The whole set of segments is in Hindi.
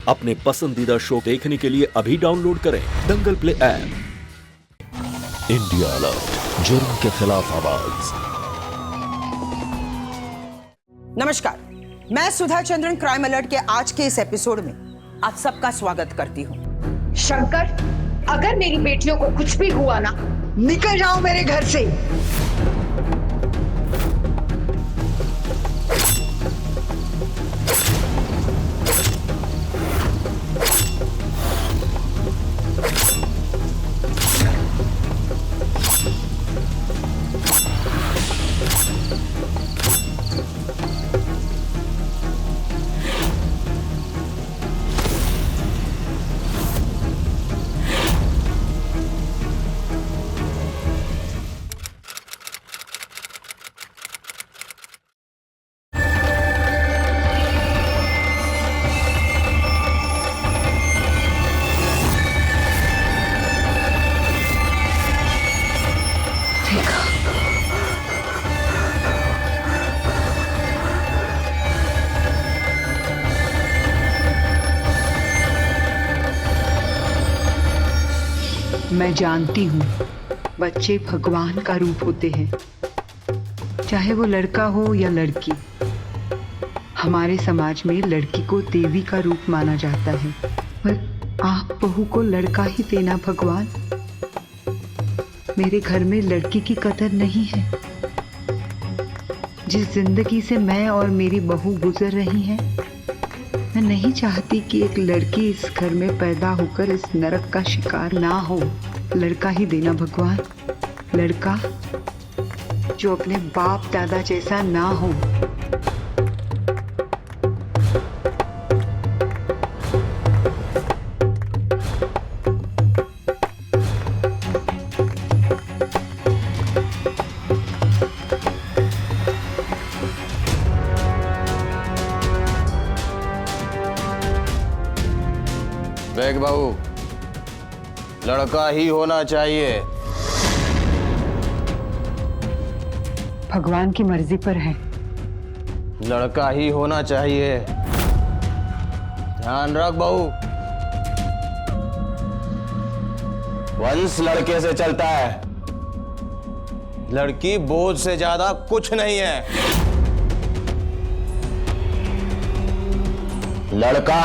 अपने पसंदीदा शो देखने के लिए अभी डाउनलोड करें दंगल प्ले ऐप। इंडिया अलर्ट, जुर्म के खिलाफ आवाज। नमस्कार, मैं सुधा चंद्रन क्राइम अलर्ट के आज के इस एपिसोड में आप सबका स्वागत करती हूँ। शंकर, अगर मेरी बेटियों को कुछ भी हुआ ना, निकल जाओ मेरे घर से। मैं जानती हूँ बच्चे भगवान का रूप होते हैं, चाहे वो लड़का हो या लड़की। हमारे समाज में लड़की को देवी का रूप माना जाता है, पर आप बहू को लड़का ही देना भगवान। मेरे घर में लड़की की कदर नहीं है। जिस जिंदगी से मैं और मेरी बहू गुजर रही हैं, मैं नहीं चाहती कि एक लड़की इस घर में पैदा होकर इस नरक का शिकार ना हो। लड़का ही देना भगवान, लड़का जो अपने बाप दादा जैसा ना हो। बेग बाबू, लड़का ही होना चाहिए। भगवान की मर्जी पर है। लड़का ही होना चाहिए। ध्यान रख बहू, वंश लड़के से चलता है। लड़की बोझ से ज्यादा कुछ नहीं है। लड़का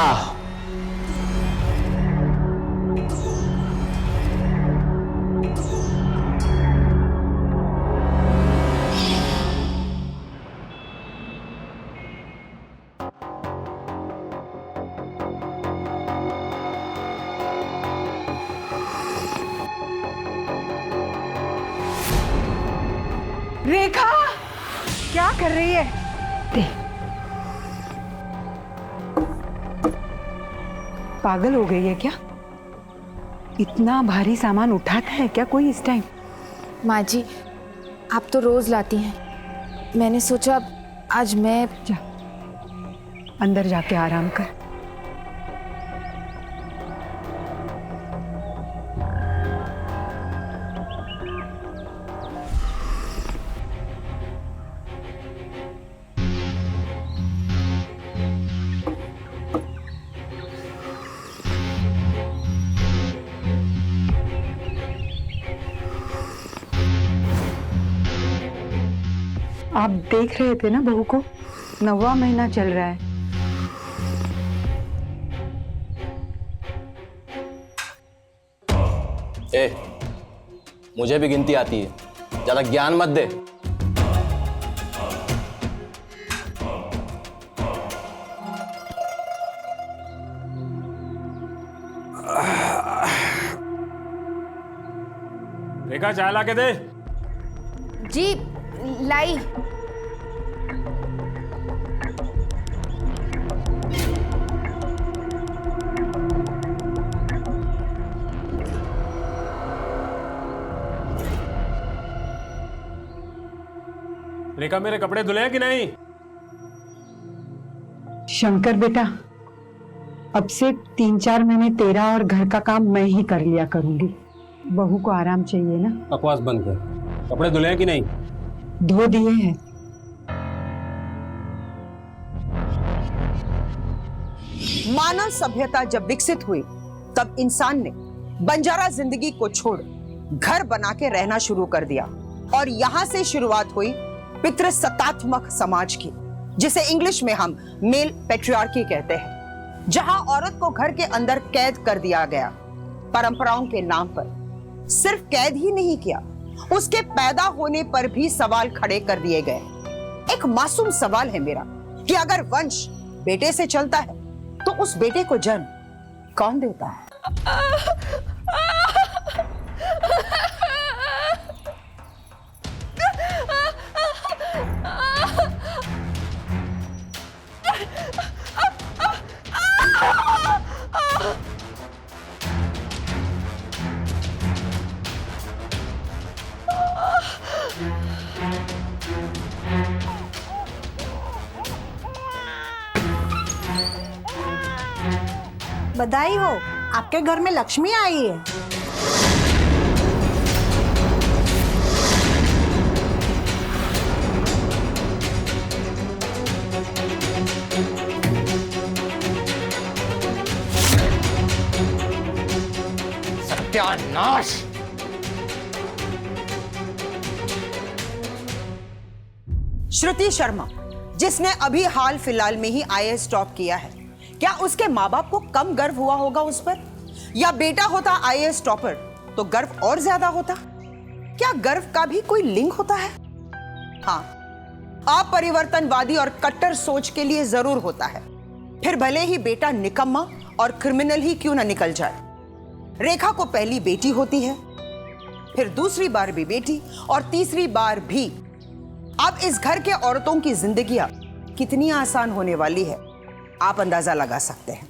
रेखा, क्या कर रही है? पागल हो गई है क्या? इतना भारी सामान उठाता है क्या कोई इस टाइम? माँ जी, आप तो रोज लाती हैं। मैंने सोचा आज मैं जा, अंदर जाके आराम कर। आप देख रहे थे ना बहू को, 9वां महीना चल रहा है। ए, मुझे भी गिनती आती है, ज्यादा ज्ञान मत दे। रेखा, चाय ला के दे। जी लाई। रेखा, मेरे कपड़े धुले हैं कि नहीं? शंकर बेटा, अब से 3-4 महीने तेरा और घर का काम मैं ही कर लिया करूंगी। बहू को आराम चाहिए ना। बकवास बंद कर। कपड़े धुले हैं कि नहीं? धो दिए हैं। मानव सभ्यता जब विकसित हुई तब इंसान ने बंजारा जिंदगी को छोड़ घर बना के रहना शुरू कर दिया और यहां से शुरुआत हुई पितृसत्तात्मक समाज की, जिसे इंग्लिश में हम मेल पेट्रियार्की कहते हैं, जहां औरत को घर के अंदर कैद कर दिया गया। परंपराओं के नाम पर सिर्फ कैद ही नहीं किया, उसके पैदा होने पर भी सवाल खड़े कर दिए गए। एक मासूम सवाल है मेरा कि अगर वंश बेटे से चलता है तो उस बेटे को जन्म कौन देता है? बधाई हो, आपके घर में लक्ष्मी आई है। सत्यानाश! श्रुति शर्मा, जिसने अभी हाल फिलहाल में ही आईएएस टॉप किया है, क्या उसके माँ बाप को कम गर्व हुआ होगा उस पर? या बेटा होता आईएएस टॉपर तो गर्व और ज्यादा होता? क्या गर्व का भी कोई लिंक होता है? हाँ, अपरिवर्तनवादी और कट्टर सोच के लिए जरूर होता है, फिर भले ही बेटा निकम्मा और क्रिमिनल ही क्यों ना निकल जाए। रेखा को पहली बेटी होती है, फिर दूसरी बार भी बेटी और तीसरी बार भी। अब इस घर के औरतों की जिंदगियां कितनी आसान होने वाली है, आप अंदाजा लगा सकते हैं।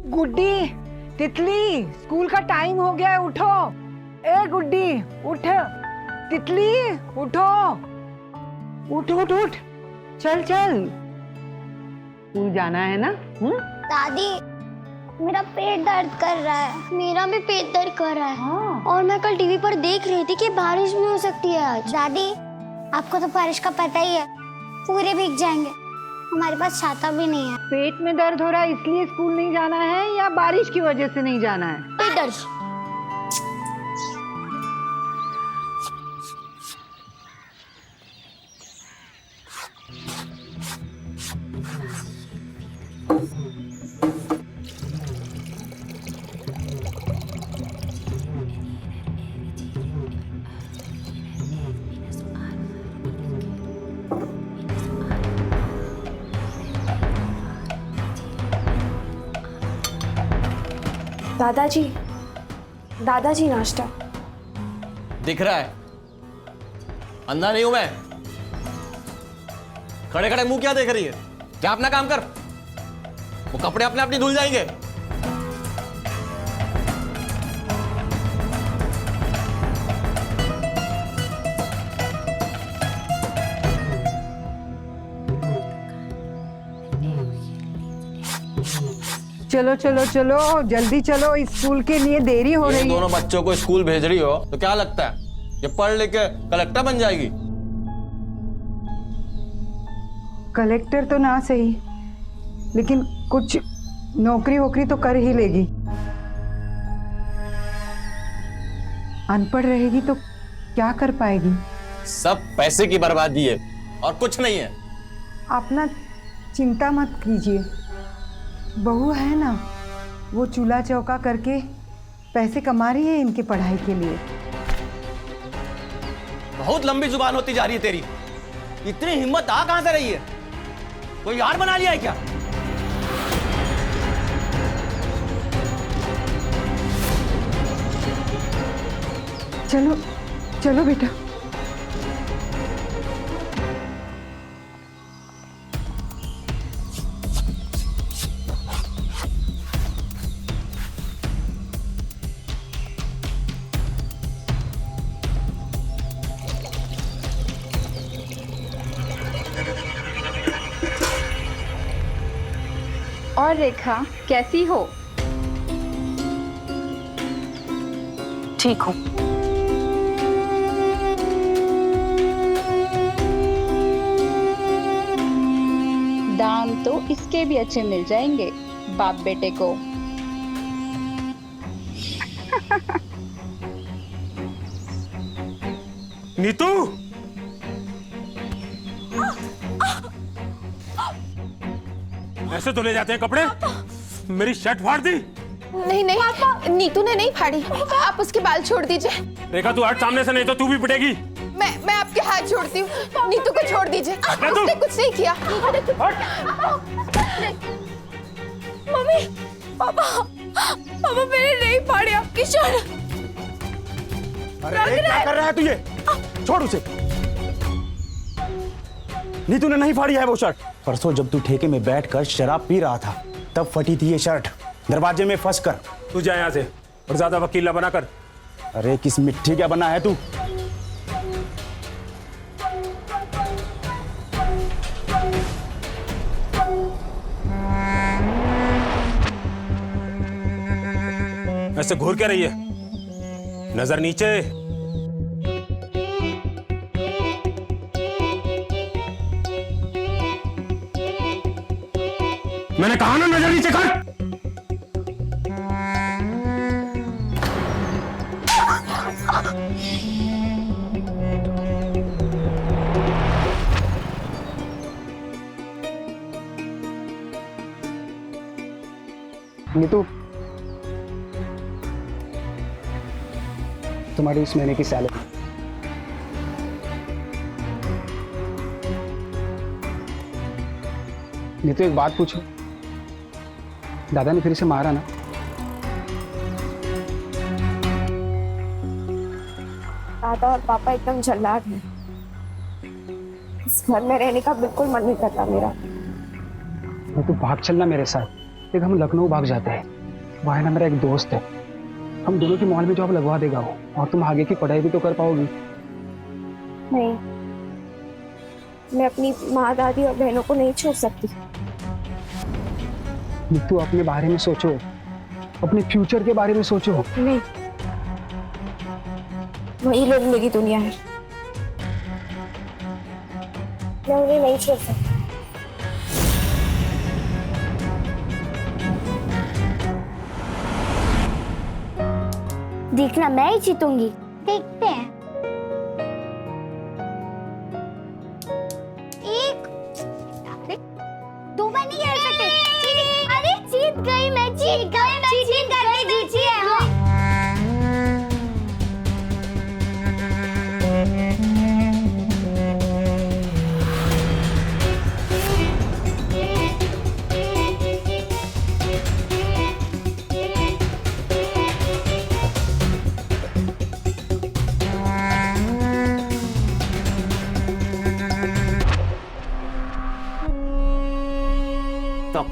गुड्डी, तितली, स्कूल का टाइम हो गया है, उठो। ए गुड्डी, उठ। तितली, उठो। उठ उठ उठ, चल चल, स्कूल जाना है ना? दादी, मेरा पेट दर्द कर रहा है। मेरा भी पेट दर्द कर रहा है। हाँ। और मैं कल टीवी पर देख रही थी कि बारिश भी हो सकती है आज। दादी, आपको तो बारिश का पता ही है, पूरे भीग जाएंगे। हमारे पास छाता भी नहीं है। पेट में दर्द हो रहा है इसलिए स्कूल नहीं जाना है या बारिश की वजह से नहीं जाना है? पेट दर्द। दादाजी, दादाजी नाश्ता। दिख रहा है, अंधा नहीं हूं मैं। खड़े खड़े मुंह क्या देख रही है? क्या अपना काम कर, वो कपड़े अपने अपनी धुल जाएंगे। चलो चलो चलो, जल्दी चलो, स्कूल के लिए देरी हो ये रही है। दोनों बच्चों को स्कूल भेज रही हो तो क्या लगता है ये पढ़ लिख के कलेक्टर बन जाएगी? कलेक्टर तो ना सही, लेकिन कुछ नौकरी वोकरी तो कर ही लेगी। अनपढ़ रहेगी तो क्या कर पाएगी? सब पैसे की बर्बादी है और कुछ नहीं है। आप ना चिंता मत कीजिए, बहू है ना, वो चूल्हा चौका करके पैसे कमा रही है इनकी पढ़ाई के लिए। बहुत लंबी जुबान होती जा रही है तेरी। इतनी हिम्मत आ कहां से रही है? कोई यार बना लिया है क्या? चलो चलो बेटा। और और रेखा कैसी हो? ठीक हूँ। दाम तो इसके भी अच्छे मिल जाएंगे बाप बेटे को। नीतू, ऐसे धुले जाते हैं कपड़े? मेरी शर्ट फाड़ दी। नहीं नहीं, नीतू ने नहीं फाड़ी, आप उसके बाल छोड़ दीजिए। रेखा तू हट सामने से, नहीं तो तू भी पिटेगी। मैं आपके हाथ छोड़ती हूँ, नीतू को छोड़ दीजिए। उसने कुछ नहीं किया। मम्मी, पापा मैंने नहीं फाड़ी आपकी शर्ट। अरे क्या कर रहा है तू ये? छोड़ उसे। नीतू ने नहीं फाड़ी है वो शर्ट। परसों जब तू ठेके में बैठकर शराब पी रहा था तब फटी थी ये शर्ट, दरवाजे में फंस कर। तू जा यहाँ से और ज्यादा वकील ना बना कर। अरे किस मिट्टी का बना है तू? ऐसे घूर के रही है, नजर नीचे। मैंने कहा ना नजर नीचे कर। नीतू, तुम्हारी इस महीने की सैलरी। नीतू एक बात पूछो, दादा ने फिर से मारा ना? दादा और पापा एकदम झल्लाट हैं। इस घर में रहने का बिल्कुल मन नहीं करता मेरा। नीतू भाग चलना मेरे साथ, देख हम लखनऊ भाग जाते हैं। वहाँ ना मेरा एक दोस्त है, हम दोनों की मॉल में जॉब लगवा देगा वो, और तुम आगे की पढ़ाई भी तो कर पाओगी। नहीं, मैं अपनी माँ, दादी और बहनों को नहीं छोड़ सकती। नीतू अपने बारे में सोचो, अपने फ्यूचर के बारे में सोचो। नहीं, वही लोग मेरी दुनिया है, मैं उन्हें नहीं छोड़ सकती। देखना मैं ही जीतूंगी, देखते हैं। एक, दो बार नहीं कर सकते। अरे जीत गई मैं, जीत गई मैं, चीटिंग करके जीती है।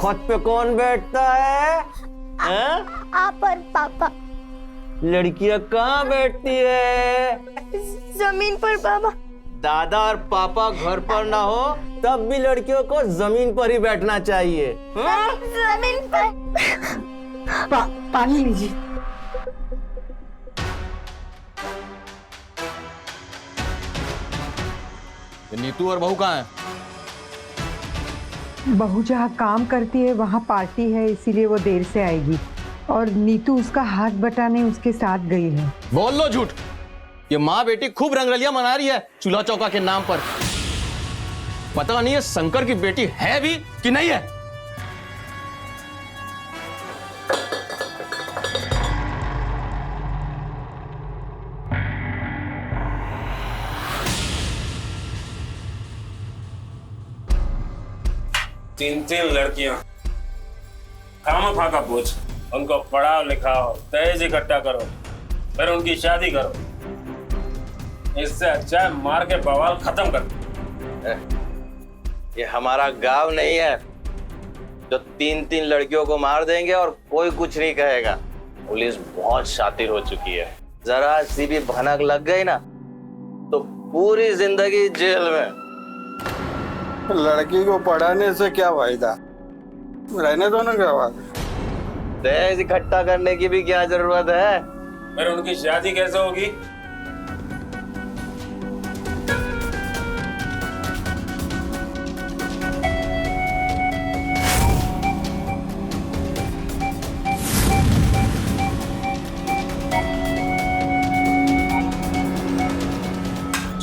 तख्त पे कौन बैठता है? आप और पापा। लड़कियां कहाँ बैठती है? जमीन पर पापा। दादा और पापा घर पर ना हो तब भी लड़कियों को जमीन पर ही बैठना चाहिए। जमीन पर। पानी लीजिए। नीतू और बहू कहाँ है? बहू जहाँ काम करती है वहाँ पार्टी है, इसीलिए वो देर से आएगी। और नीतू उसका हाथ बटाने उसके साथ गई है। बोल लो झूठ। ये माँ बेटी खूब रंगरलियां मना रही है चूल्हा चौका के नाम पर। पता नहीं है शंकर की बेटी है भी कि नहीं है। तीन लड़कियां, खामखा का बोझ। उनको पढ़ाओ लिखाओ, दहेज इकट्ठा करो, फिर उनकी शादी करो। इससे अच्छा है मार के बवाल खत्म कर दो। ये हमारा गांव नहीं है जो तीन लड़कियों को मार देंगे और कोई कुछ नहीं कहेगा। पुलिस बहुत शातिर हो चुकी है, जरा सी भी भनक लग गई ना तो पूरी जिंदगी जेल में। लड़की को पढ़ाने से क्या फायदा? रहने दो ना क्या बात। दहेज इकट्ठा करने की भी क्या जरूरत है? फिर उनकी शादी कैसे होगी?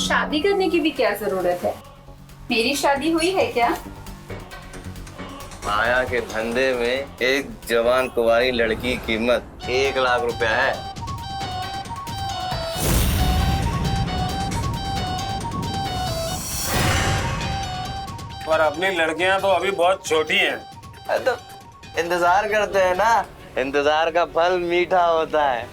शादी करने की भी क्या जरूरत है? मेरी शादी हुई है क्या? माया के धंधे में एक जवान कुंवारी लड़की की कीमत 1 लाख रुपया है। पर अपनी लड़कियां तो अभी बहुत छोटी हैं। तो इंतजार करते हैं ना, इंतजार का फल मीठा होता है।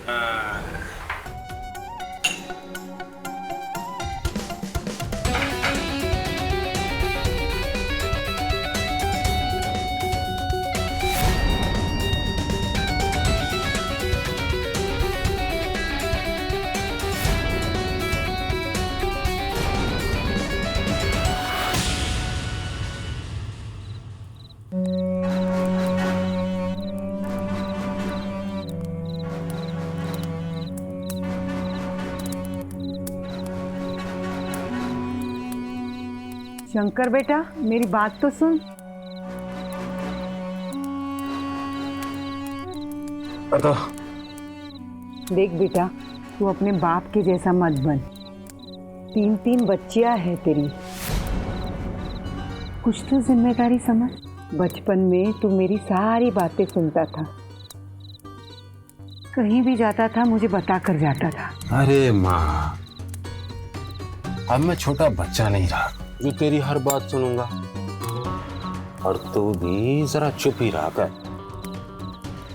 शंकर बेटा, मेरी बात तो सुन। बता। देख बेटा, तू अपने बाप के जैसा मत बन। 3 बच्चियां हैं तेरी, कुछ तो जिम्मेदारी समझ। बचपन में तू मेरी सारी बातें सुनता था, कहीं भी जाता था मुझे बता कर जाता था। अरे माँ, अब मैं छोटा बच्चा नहीं रहा जो तेरी हर बात सुनूंगा। और तू भी जरा चुप ही रहा कर।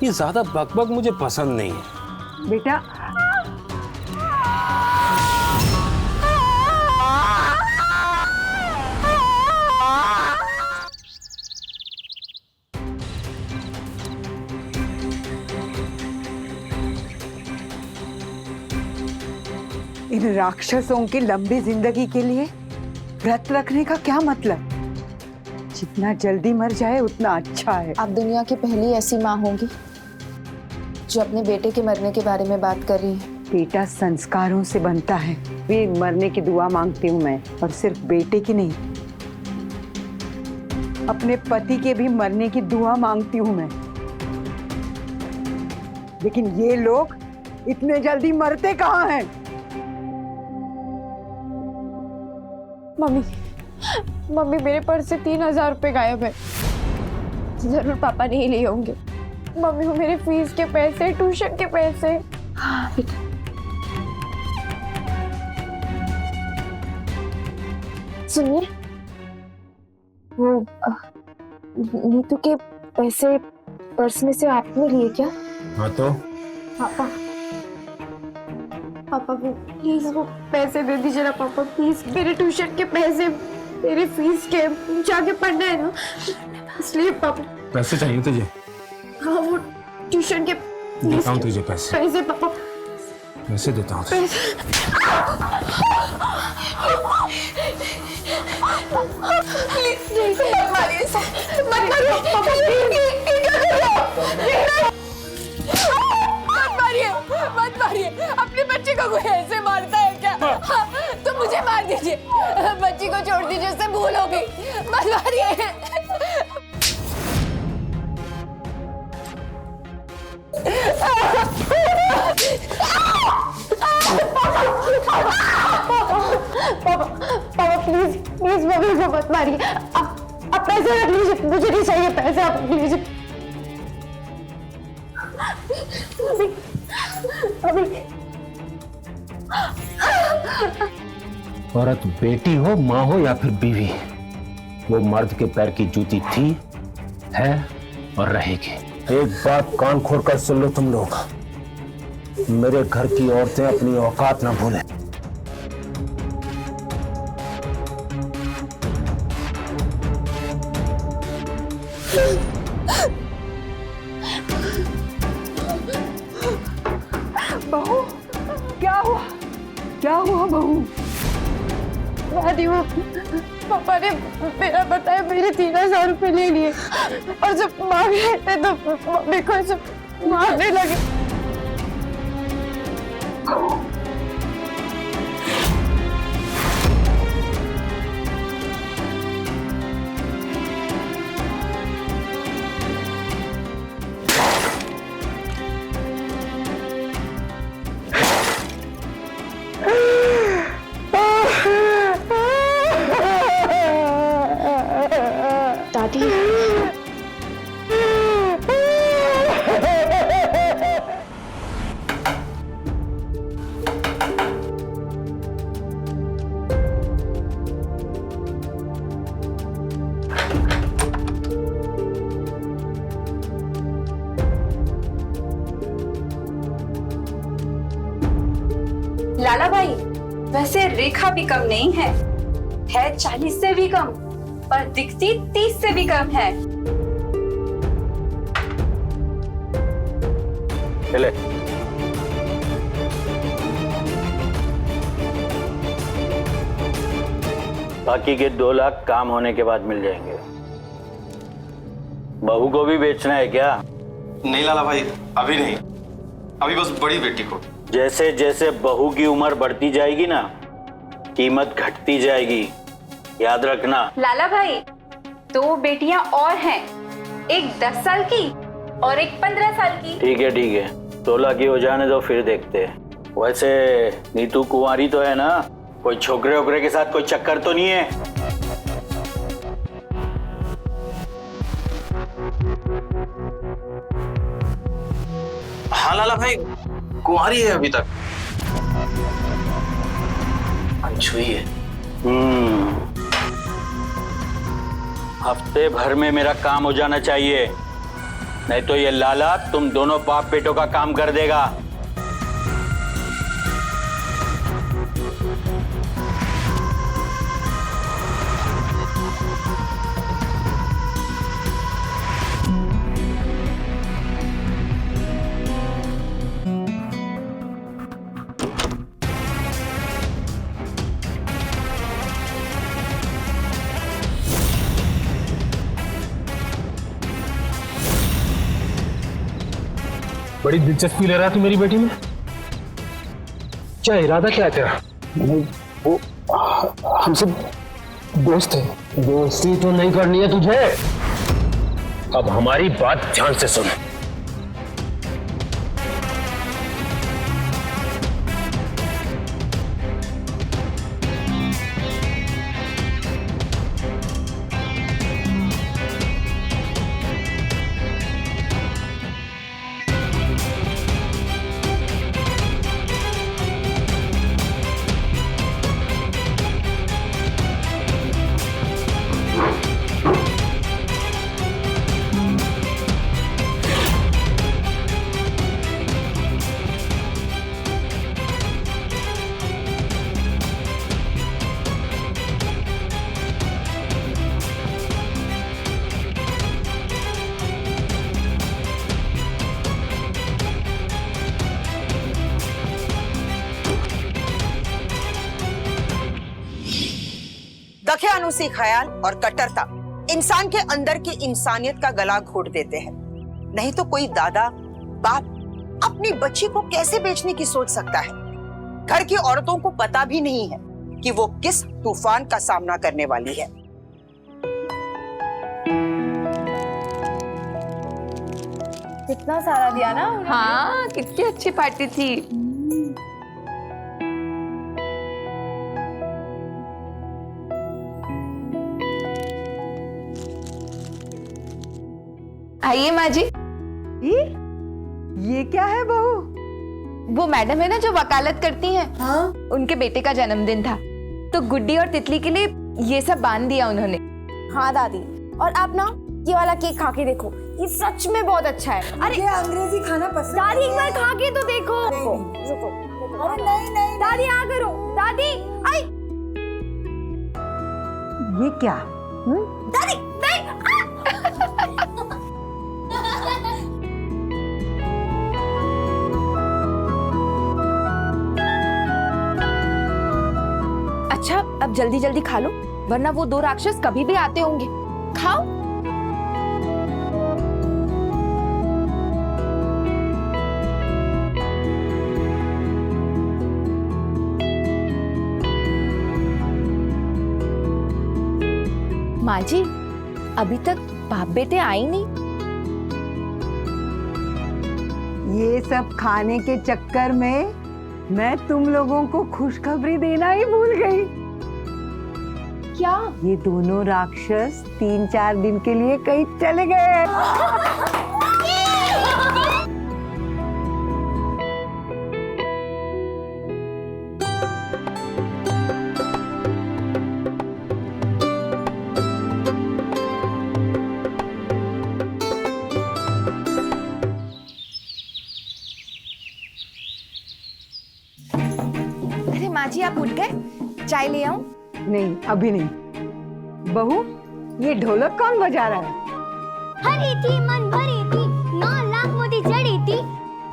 ये ज्यादा बकबक मुझे पसंद नहीं है। बेटा, इन राक्षसों की लंबी जिंदगी के लिए व्रत रखने का क्या मतलब? जितना जल्दी मर जाए उतना अच्छा है। आप दुनिया की पहली ऐसी माँ होंगी जो अपने बेटे के मरने के बारे में बात कर रही है। बेटा संस्कारों से बनता है। वे मरने की दुआ मांगती हूँ मैं, और सिर्फ बेटे की नहीं, अपने पति के भी मरने की दुआ मांगती हूँ मैं। लेकिन ये लोग इतने जल्दी मरते कहाँ हैं? मम्मी मेरे पर्स से 3000 रुपए गायब है। जरूर पापा नहीं लिए होंगे। मम्मी वो मेरे फीस के पैसे, ट्यूशन के पैसे। हाँ बेटा। सुनिए, वो नीतू के पैसे पर्स में से आपने लिए क्या? हाँ तो पापा वो प्लीज वो पैसे दे दीजिए ना पापा, प्लीज। मेरे ट्यूशन के पैसे, मेरे फीस के, जाके पढ़ना है ना, इसलिए पापा। पैसे चाहिए तुझे? हाँ वो ट्यूशन के देता हूँ तुझे पैसे पापा। पैसे देता हूँ। प्लीज मत मारिए पापा, मत मारिए। अपने बच्चे को कोई ऐसे मारता है क्या? तो मुझे मार दीजिए, बच्ची को छोड़ दीजिए, उससे भूल हो गई। मत मारिए। पापा प्लीज मम्मी को मत मारिए। आप पैसे रख लीजिए, मुझे नहीं चाहिए पैसे, आप रख लीजिए। औरत बेटी हो, माँ हो या फिर बीवी, वो मर्द के पैर की जूती थी, है और रहेगी। एक बात कान खोलकर सुन लो तुम लोग, मेरे घर की औरतें अपनी औकात ना भूलें। बहू, क्या हुआ बहू? दादी वो पापा ने मेरा बताया मेरे 3000 रुपए ले लिए और जब मांग रहे थे तो मम्मी को ऐसे मारने लगे। दादी लाला भाई, वैसे रेखा भी कम नहीं है 40 से भी कम, पर दिखती 30 से भी कम है। चले। बाकी के 2 लाख काम होने के बाद मिल जाएंगे। बहू को भी बेचना है क्या? नहीं लाला भाई, अभी नहीं, अभी बस बड़ी बेटी को। जैसे जैसे बहू की उम्र बढ़ती जाएगी ना, कीमत घटती जाएगी, याद रखना। लाला भाई, 2 बेटियां और हैं, एक 10 साल की और एक 15 साल की। ठीक है, 16 की हो जाने दो, फिर देखते हैं। वैसे नीतू कुंवारी तो है ना? कोई छोकरे वोकरे के साथ कोई चक्कर तो नहीं है? हाँ लाला भाई, कुंवारी है अभी तक। अनछुई है। हफ्ते भर में मेरा काम हो जाना चाहिए, नहीं तो ये लाला तुम दोनों बाप बेटों का काम कर देगा। बड़ी दिलचस्पी ले रहा है तू मेरी बेटी में। क्या इरादा क्या है तेरा? वो हमसे दोस्त है। दोस्ती तो नहीं करनी है तुझे। अब हमारी बात ध्यान से सुन। दखियानुसी ख्याल और कट्टरता इंसान के अंदर की इंसानियत का गला घोट देते हैं। नहीं तो कोई दादा बाप अपनी बच्ची को कैसे बेचने की सोच सकता है? घर की औरतों को पता भी नहीं है कि वो किस तूफान का सामना करने वाली है। कितना सारा दिया ना। हाँ, कितनी अच्छी पार्टी थी। आइए माँ जी। ये क्या है बहू? वो मैडम है ना जो वकालत करती हैं। हाँ? उनके बेटे का जन्मदिन था, तो गुड्डी और तितली के लिए ये सब बांध दिया उन्होंने। हाँ दादी, और आप ना ये वाला केक खा के देखो, ये सच में बहुत अच्छा है। अरे ये अंग्रेजी खाना पसंद दादी एक बार खा के तो देखो। अरे नहीं दादी, आ करो दादी। आई ये क्या? दादी नहीं। अच्छा, अब अब जल्दी जल्दी खा लो, वरना वो 2 राक्षस कभी भी आते होंगे। खाओ। माँ जी, अभी तक बाप बेटे आए नहीं। ये सब खाने के चक्कर में मैं तुम लोगों को खुशखबरी देना ही भूल गई। क्या? ये दोनों राक्षस 3-4 दिन के लिए कहीं चले गए। अरे माँ जी, आप उठ गए? चाय ले आऊं? नहीं, अभी नहीं। बहू, ये ढोलक कौन बजा रहा है? हरी थी मन भरी थी, 9 लाख मोती जड़ी थी,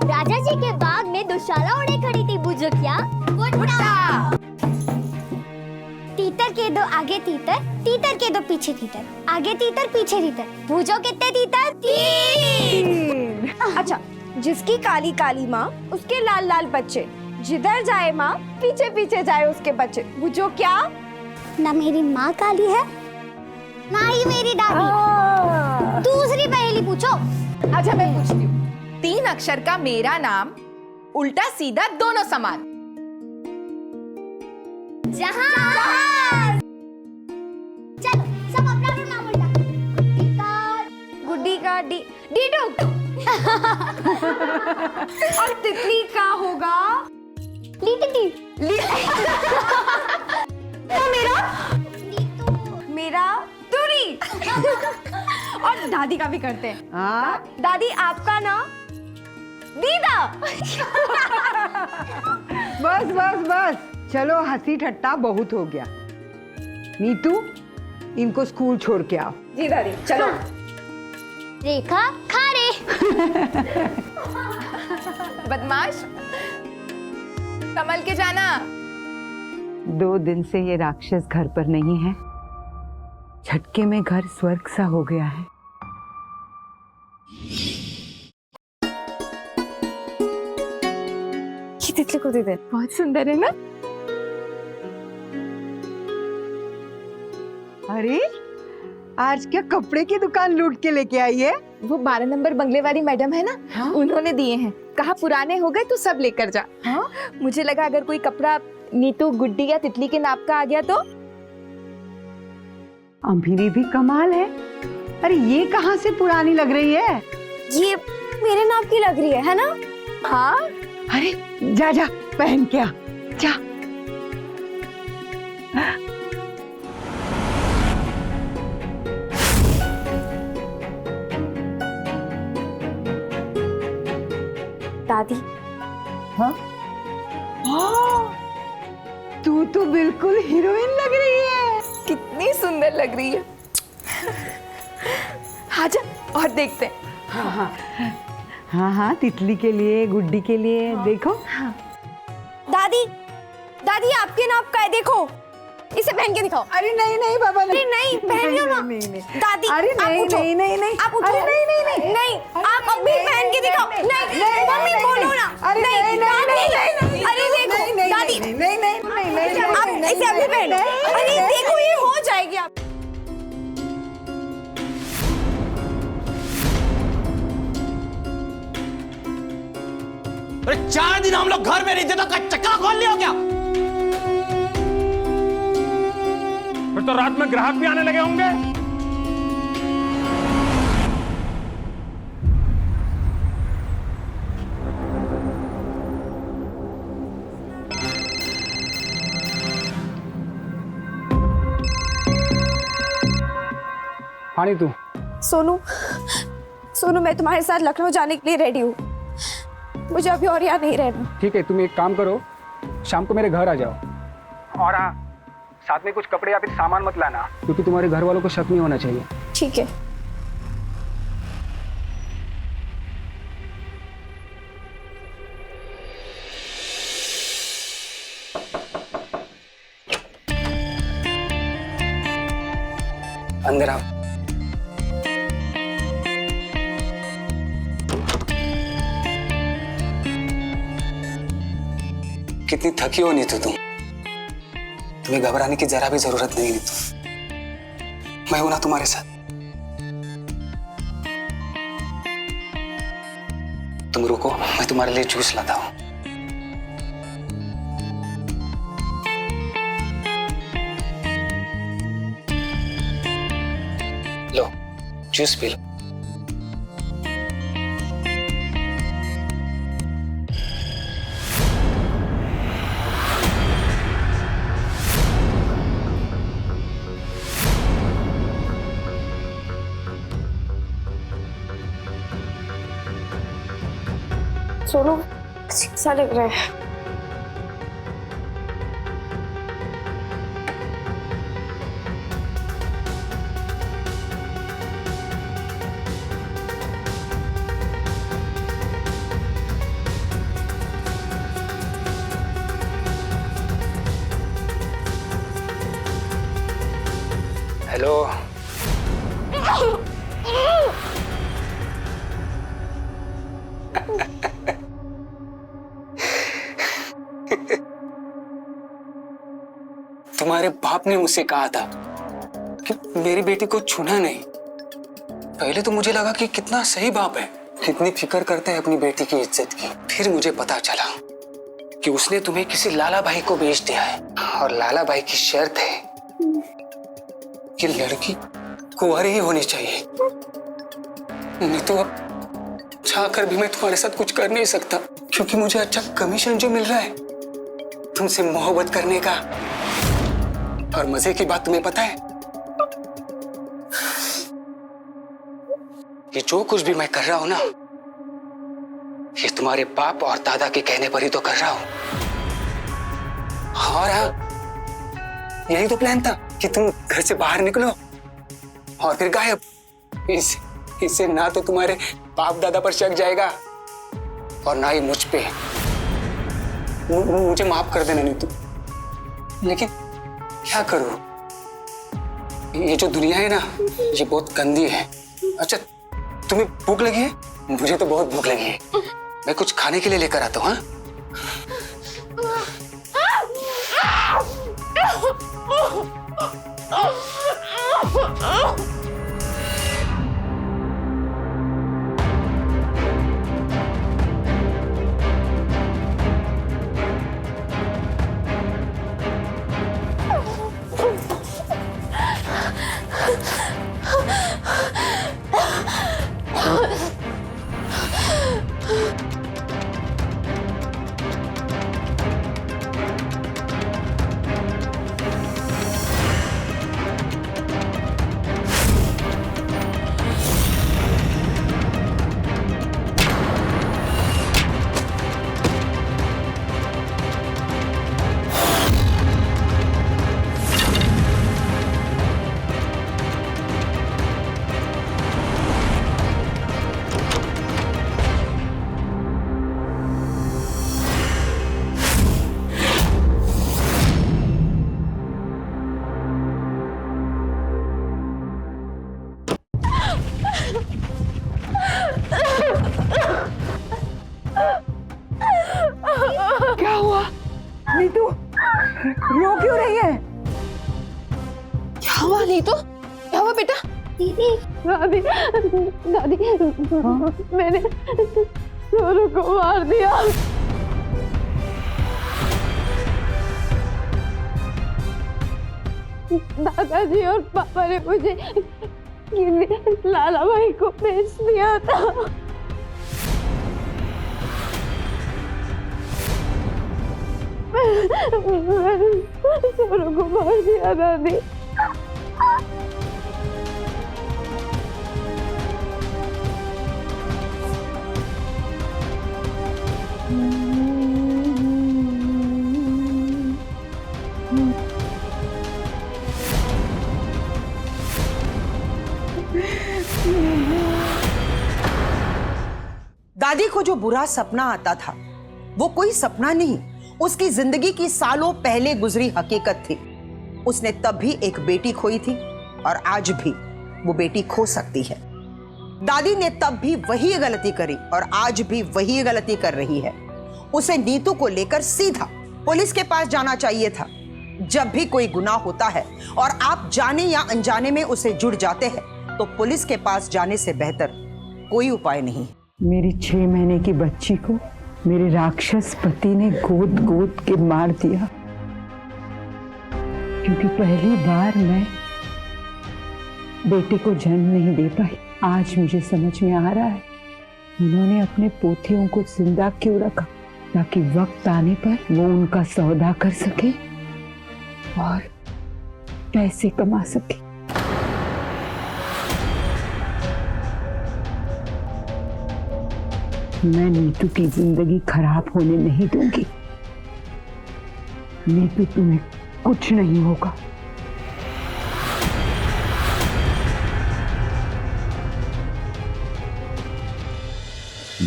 राजा जी के बाग में दुशाला ओढ़े खड़ी थी, बुझो क्या? बुट्टा। तीतर के दो आगे तीतर, तीतर के दो पीछे तीतर, आगे तीतर पीछे तीतर, बुझो कितने तीतर? 3। अच्छा, जिसकी काली काली माँ उसके लाल लाल बच्चे, जिधर जाए माँ पीछे पीछे जाए उसके बच्चे, बुझो क्या? ना मेरी माँ काली है, ना ही मेरी दादी। दूसरी पहेली पूछो। अच्छा, मैं पूछती हूँ। 3 अक्षर का मेरा नाम, उल्टा सीधा दोनों समान। जहाज। चलो सब अपना अपना नाम उल्टा। गुड्डी का गुड्डी का डीडू। और तितली का होगा लीटी। मेरा तुरी। और दादी का भी करते हैं। हाँ? दादी, आपका नाम दीदा। बस बस बस, चलो हंसी ठट्टा बहुत हो गया। नीतू, इनको स्कूल छोड़ के आओ। जी दादी, चलो। रेखा खा रे। बदमाश, संभल के जाना। 2 दिन से ये राक्षस घर पर नहीं है। झटके में घर स्वर्ग सा हो गया है। ये तितली को दे दे, बहुत सुंदर है ना? अरे, आज क्या कपड़े की दुकान लूट के लेके आई है? वो 12 नंबर बंगले वाली मैडम है ना, हाँ? उन्होंने दिए हैं। कहा पुराने हो गए तो सब लेकर जा। हाँ? मुझे लगा अगर कोई कपड़ा नीतू, गुड्डी या तितली के नाप का आ गया तो। अम्भीरी भी कमाल है। अरे ये कहाँ से पुरानी लग रही है? ये मेरे नाप की लग रही है ना? हाँ। अरे जा जा, पहन के आ, जा। दादी। हाँ? तू तो बिल्कुल हीरोइन लग रही है। कितनी सुंदर लग रही है। आजा और देखते हैं। हाँ हाँ हाँ हाँ, तितली के लिए, गुड्डी के लिए। हाँ। देखो। हाँ। दादी, दादी आपके नाप का है, देखो। इसे पहन के दिखाओ। अरे नहीं नहीं बाबा, नहीं नहीं, पहन लो ना। नहीं। दादी, अरे नहीं नहीं नहीं नहीं, आप उठो। अरे नहीं नहीं नहीं नहीं, आप अभी पहन के दिखाओ। नहीं, मम्मी बोलो ना। अरे नहीं नहीं, अरे देखो दादी, नहीं नहीं नहीं, आप इसे अभी पहनो। अरे देखो, ये हो जाएगी। आप अरे 4 दिन हम लोग घर में नहीं थे तो चक्का खोल लिया क्या? फिर तो रात में ग्राहक भी आने लगे होंगे। हाँ नीतू। सोनू, सोनू, मैं तुम्हारे साथ लखनऊ जाने के लिए रेडी हूँ। मुझे अभी और यहाँ नहीं रहना। ठीक है, तुम एक काम करो, शाम को मेरे घर आ जाओ। और हाँ, साथ में कुछ कपड़े या फिर सामान मत लाना, क्योंकि तुम्हारे घर वालों को शक नहीं होना चाहिए। ठीक है। अंदर आओ। कितनी थकी हो नीतू तुम। तुम्हें घबराने की जरा भी जरूरत नहीं नीतू। मैं हूं ना तुम्हारे साथ। तुम रुको, मैं तुम्हारे लिए जूस लाता हूं। लो, जूस पी लो। सोनू सा लग रहा है। हेलो। तुम्हारे बाप ने मुझसे कहा था कि मेरी बेटी को छूना नहीं। पहले तो मुझे लगा कि कितना सही बाप है, कितनी फिक्र करते हैं अपनी बेटी की इज्जत की। फिर मुझे पता चला कि उसने तुम्हें किसी लाला भाई को बेच दिया है, और लाला भाई की शर्त है कि लड़की कुंवारी ही होनी चाहिए। नहीं तो अब चाहकर भी मैं तुम्हारे साथ कुछ कर नहीं सकता, क्योंकि मुझे अच्छा कमीशन जो मिल रहा है तुमसे मोहब्बत करने का। और मजे की बात तुम्हें पता है कि जो कुछ भी मैं कर रहा हूं ना, ये तुम्हारे बाप और दादा के कहने पर ही तो कर रहा हूं। और हाँ, यही तो प्लान था कि तुम घर से बाहर निकलो और फिर गायब। इससे ना तो तुम्हारे बाप दादा पर शक जाएगा और ना ही मुझ पे। मुझे माफ कर देना नीतू, लेकिन क्या करूं, ये जो दुनिया है ना, ये बहुत गंदी है। अच्छा, तुम्हें भूख लगी है? मुझे तो बहुत भूख लगी है। मैं कुछ खाने के लिए लेकर आता हूँ। हाँ? क्या हुआ नीतू, रो क्यों रही है? क्या हुआ नीतू? क्या हुआ बेटा? दीदी, दादी, दादी, मैंने सोनू को मार दिया। दादाजी और पापा ने मुझे लाला भाई को बेच दिया था। मैंने सोनू को मार दिया दादी। दादी को जो बुरा सपना आता था वो कोई सपना नहीं, उसकी जिंदगी की सालों पहले गुजरी हकीकत थी। उसने तब भी एक बेटी खोई थी और आज भी वो बेटी खो सकती है। दादी ने तब भी वही गलती करी और आज भी वही गलती कर रही है। उसे नीतू को लेकर सीधा पुलिस के पास जाना चाहिए था। जब भी कोई गुनाह होता है और आप जाने या अनजाने में उसे जुड़ जाते हैं तो पुलिस के पास जाने से बेहतर कोई उपाय नहीं। मेरी 6 महीने की बच्ची को मेरे राक्षस पति ने गोद गोद के मार दिया, क्योंकि पहली बार मैं बेटे को जन्म नहीं दे पाई। आज मुझे समझ में आ रहा है उन्होंने अपने पोथियों को जिंदा क्यों रखा, ताकि वक्त आने पर वो उनका सौदा कर सके और पैसे कमा सके। मैं नीतू की जिंदगी खराब होने नहीं दूंगी। नीतू, तुम्हें कुछ नहीं होगा।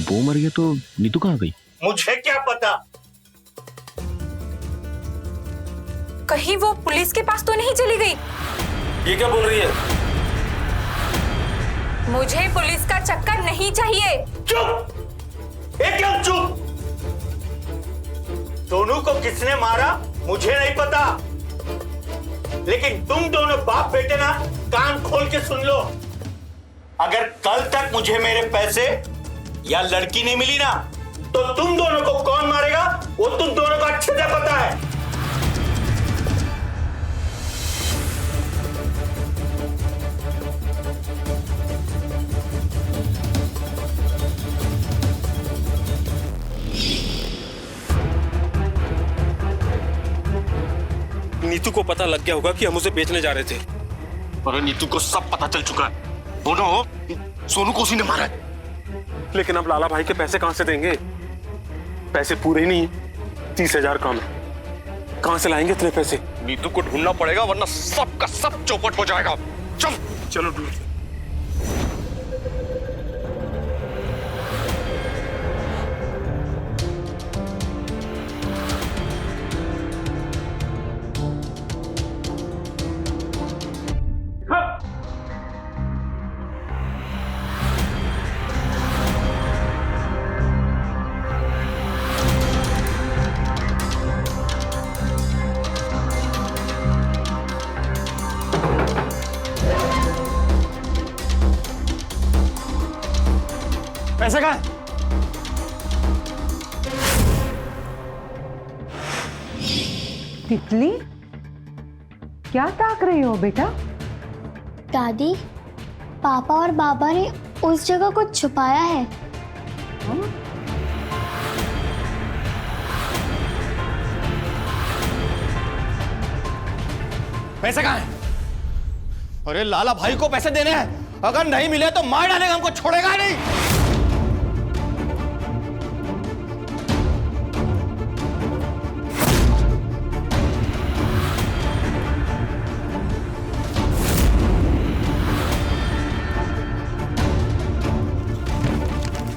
वो मर गया तो नीतू कहाँ गई? मुझे क्या पता। कहीं वो पुलिस के पास तो नहीं चली गई? ये क्या बोल रही है? मुझे पुलिस का चक्कर नहीं चाहिए। चुप, एकदम चुप। दोनों को किसने मारा मुझे नहीं पता, लेकिन तुम दोनों बाप बेटे ना कान खोल के सुन लो। अगर कल तक मुझे मेरे पैसे या लड़की नहीं मिली ना, तो तुम दोनों को कौन मारेगा वो तुम दोनों को अच्छे से पता है। नीतू को पता लग गया होगा कि हम उसे बेचने जा रहे थे। और नीतू को सब पता चल चुका है। दोनों सोनू को उसी ने मारा है। लेकिन अब लाला भाई के पैसे कहां से देंगे? पैसे पूरे ही नहीं, 30,000 कम है। कहां से लाएंगे इतने पैसे? नीतू को ढूंढना पड़ेगा, वरना सब का सब चौपट हो जाएगा। चल चलो ढूंढ। पैसे कहाँ है? तितली, क्या ताक रही हो बेटा? दादी, पापा और बाबा ने उस जगह कुछ छुपाया है। पैसे कहाँ है? अरे लाला भाई को पैसे देने हैं, अगर नहीं मिले तो मार डालेगा, हमको छोड़ेगा नहीं।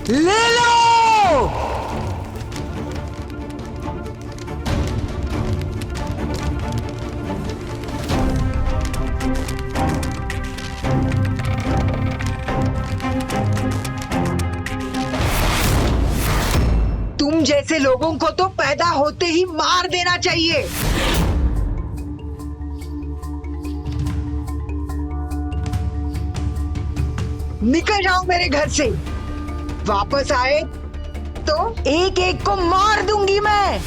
ले लो। तुम जैसे लोगों को तो पैदा होते ही मार देना चाहिए। निकल जाओ मेरे घर से। वापस आए तो एक एक को मार दूंगी मैं।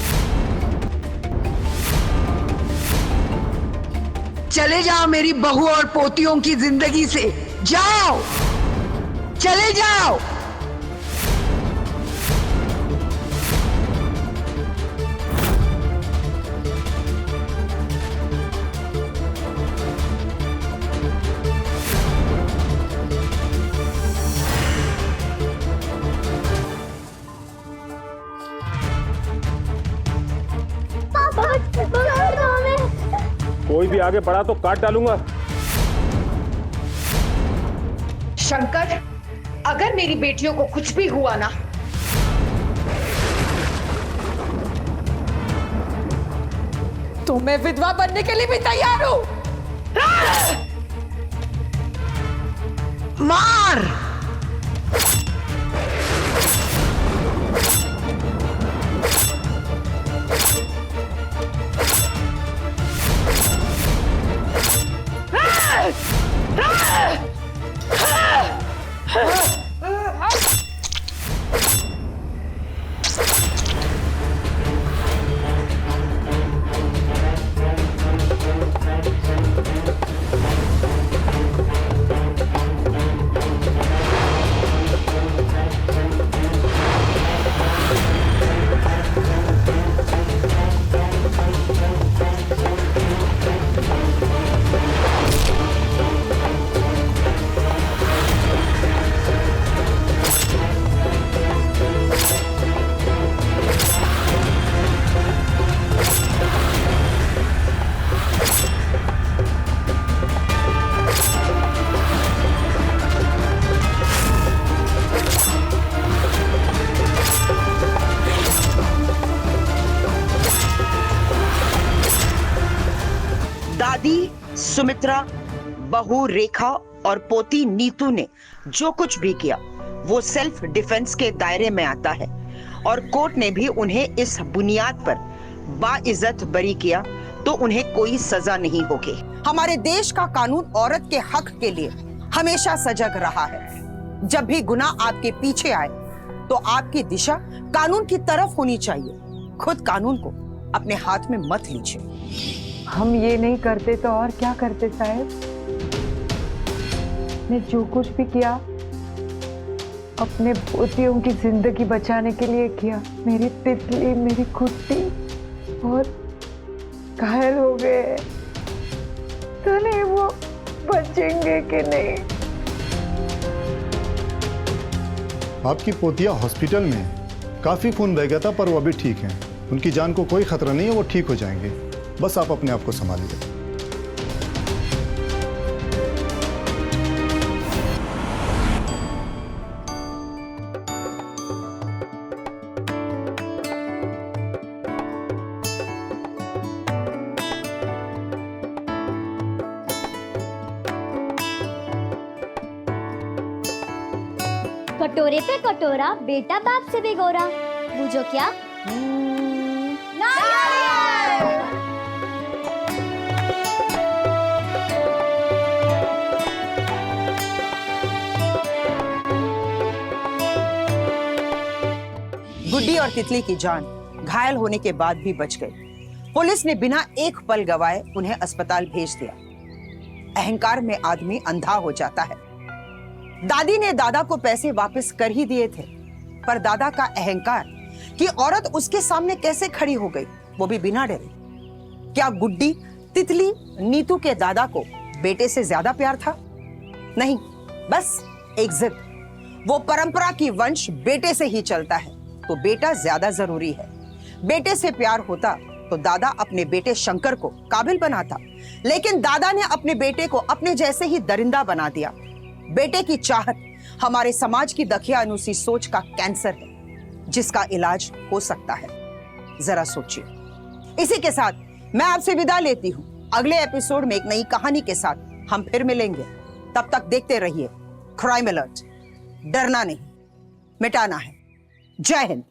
चले जाओ मेरी बहू और पोतियों की जिंदगी से। जाओ, चले जाओ। कोई भी आगे बढ़ा तो काट डालूंगा। शंकर, अगर मेरी बेटियों को कुछ भी हुआ ना, तो मैं विधवा बनने के लिए भी तैयार हूं। मार। दादी सुमित्रा, बहू रेखा और पोती नीतू ने जो कुछ भी किया वो सेल्फ डिफेंस के दायरे में आता है और कोर्ट ने भी उन्हें इस बुनियाद पर बाइज्जत बरी किया तो उन्हें कोई सजा नहीं होगी। हमारे देश का कानून औरत के हक के लिए हमेशा सजग रहा है। जब भी गुनाह आपके पीछे आए तो आपकी दिशा कानून की तरफ होनी चाहिए। खुद कानून को अपने हाथ में मत लीजिए। हम ये नहीं करते तो और क्या करते साहब? मैं जो कुछ भी किया अपने पोतियों की जिंदगी बचाने के लिए किया। मेरी तितली, मेरी कुट्टी और घायल हो गए, तो नहीं वो बचेंगे कि नहीं? आपकी पोतिया हॉस्पिटल में काफी खून बह गया था, पर वो अभी ठीक हैं। उनकी जान को कोई खतरा नहीं है, वो ठीक हो जाएंगे। बस आप अपने आप को संभालिए। कटोरे पे कटोरा, बेटा बाप से भी गोरा। बूझो क्या? गुड्डी और तितली की जान घायल होने के बाद भी बच गई। पुलिस ने बिना एक पल गवाए उन्हें अस्पताल भेज दिया। अहंकार में आदमी अंधा हो जाता है। दादी ने दादा को पैसे वापस कर ही दिए थे, पर दादा का अहंकार कि औरत उसके सामने कैसे खड़ी हो गई, वो भी बिना डरे। क्या गुड्डी, तितली, नीतू के दादा को बेटे से ज्यादा प्यार था? नहीं, बस एक जिद। वो परंपरा की वंश बेटे से ही चलता है, तो बेटा ज्यादा जरूरी है। बेटे से प्यार होता तो दादा अपने बेटे शंकर को काबिल बनाता, लेकिन दादा ने अपने बेटे को अपने जैसे ही दरिंदा बना दिया। बेटे की चाहत हमारे समाज की दकियानुसी सोच का कैंसर है, जिसका इलाज हो सकता है। जरा सोचिए। इसी के साथ मैं आपसे विदा लेती हूं। अगले एपिसोड में एक नई कहानी के साथ हम फिर मिलेंगे। तब तक देखते रहिए क्राइम अलर्ट। डरना नहीं, मिटाना है। जय हिंद।